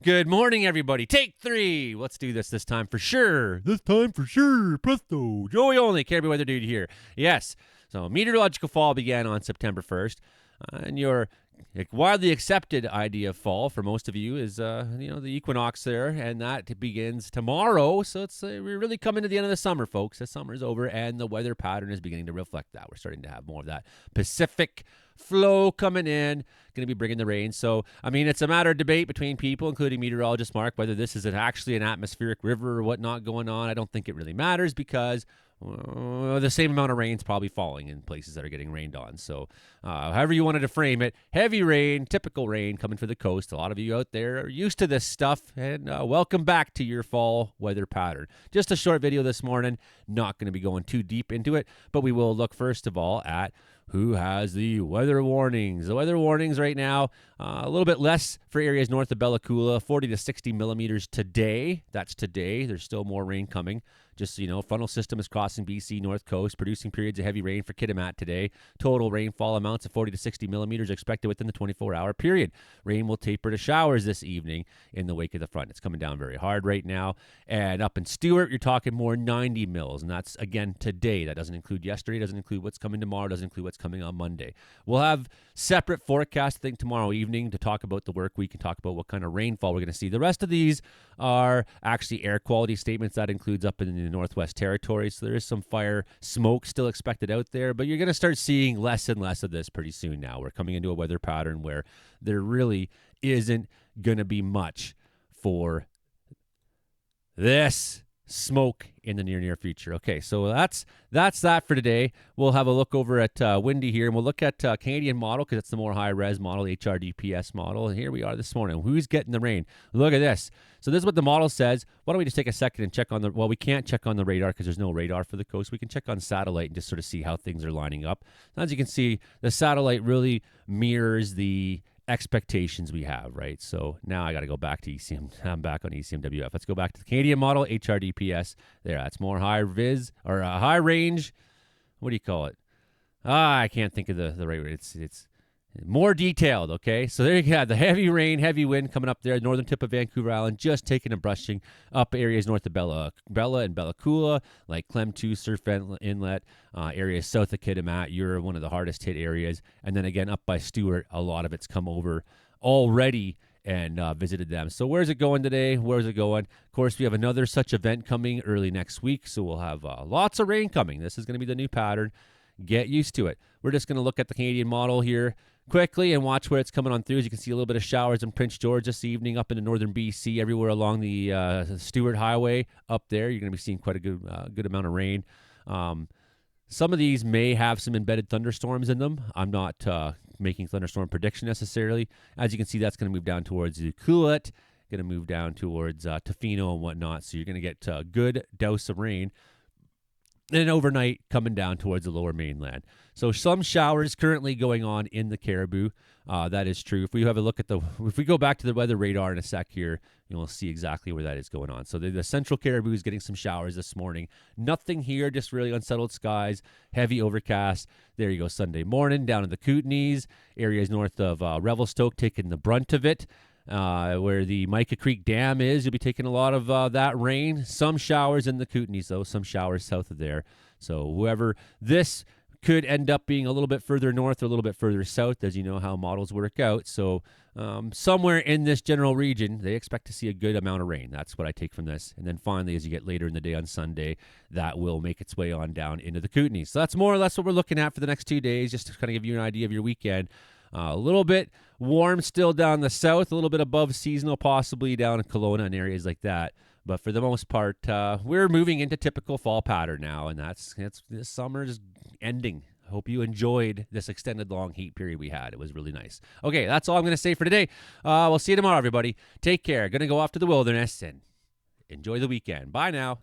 Good morning, everybody. Take 3. Let's do this time for sure. This time for sure. Presto. Joey only. Caribbean Weather Dude here. Yes. So meteorological fall began on September 1st. And your widely accepted idea of fall for most of you is, the equinox there. And that begins tomorrow. So we're really coming to the end of the summer, folks. The summer's over and the weather pattern is beginning to reflect that. We're starting to have more of that Pacific flow coming in, going to be bringing the rain. So, it's a matter of debate between people, including meteorologist Mark, whether this is actually an atmospheric river or whatnot going on. I don't think it really matters because the same amount of rain is probably falling in places that are getting rained on. So, however you wanted to frame it, heavy rain, typical rain coming for the coast. A lot of you out there are used to this stuff, and welcome back to your fall weather pattern. Just a short video this morning, not going to be going too deep into it, but we will look first of all at who has the weather warnings. The weather warnings right now, a little bit less for areas north of Bella Coola, 40 to 60 millimeters today. That's today. There's still more rain coming. Just so you know, frontal system is crossing BC north coast, producing periods of heavy rain for Kitimat today. Total rainfall amounts of 40 to 60 millimeters expected within the 24-hour period. Rain will taper to showers this evening in the wake of the front. It's coming down very hard right now. And up in Stewart, you're talking more 90 mils. And that's, again, today. That doesn't include yesterday, doesn't include what's coming tomorrow, doesn't include what's coming on Monday. We'll have separate forecasts, I think, tomorrow evening to talk about the work week and talk about what kind of rainfall we're going to see. The rest of these are actually air quality statements. That includes up in the Northwest Territories. So there is some fire smoke still expected out there, but you're going to start seeing less and less of this pretty soon now. We're coming into a weather pattern where there really isn't going to be much for this smoke in the near future. Okay, so that's that for today. We'll have a look over at Windy here, and we'll look at Canadian model because it's the more high-res model, HRDPS model. And here we are this morning. Who's getting the rain? Look at this. So this is what the model says. Why don't we just take a second and check on we can't check on the radar because there's no radar for the coast. We can check on satellite and just sort of see how things are lining up. As you can see, the satellite really mirrors the expectations we have, right? So now I got to go back to ECM. I'm back on ECMWF. Let's go back to the Canadian model, HRDPS. There, that's more high vis or high range. What do you call it? I can't think of the right word. It's more detailed, okay? So there you go. The heavy rain, heavy wind coming up there, northern tip of Vancouver Island, just taking a brushing up areas north of Bella and Bella Coola, like Clem 2, Surf Inlet, areas south of Kitimat. You're one of the hardest hit areas. And then again, up by Stewart, a lot of it's come over already and visited them. So where's it going today? Where's it going? Of course, we have another such event coming early next week, so we'll have lots of rain coming. This is going to be the new pattern. Get used to it. We're just going to look at the Canadian model here quickly and watch where it's coming on through. As you can see, a little bit of showers in Prince George this evening, up into northern BC, everywhere along the Stewart Highway up there. You're going to be seeing quite a good amount of rain. Some of these may have some embedded thunderstorms in them. I'm not making thunderstorm prediction necessarily. As you can see, that's going to move down towards the Coolette, going to move down towards Tofino and whatnot. So you're going to get a good dose of rain. And overnight coming down towards the lower mainland. So some showers currently going on in the Caribou. That is true. If we have a look at if we go back to the weather radar in a sec here, you'll see exactly where that is going on. So the central Caribou is getting some showers this morning. Nothing here, just really unsettled skies, heavy overcast. There you go, Sunday morning down in the Kootenays, areas north of Revelstoke taking the brunt of it. Where the Mica Creek Dam is, you'll be taking a lot of that rain. Some showers in the Kootenays, though. Some showers south of there. So this could end up being a little bit further north or a little bit further south, as you know how models work out. So somewhere in this general region, they expect to see a good amount of rain. That's what I take from this. And then finally, as you get later in the day on Sunday, that will make its way on down into the Kootenays. So that's more or less what we're looking at for the next 2 days, just to kind of give you an idea of your weekend. A little bit warm still down the south, a little bit above seasonal, possibly down in Kelowna and areas like that. But for the most part, we're moving into typical fall pattern now, and this summer is ending. I hope you enjoyed this extended long heat period we had. It was really nice. Okay, that's all I'm going to say for today. We'll see you tomorrow, everybody. Take care. Going to go off to the wilderness and enjoy the weekend. Bye now.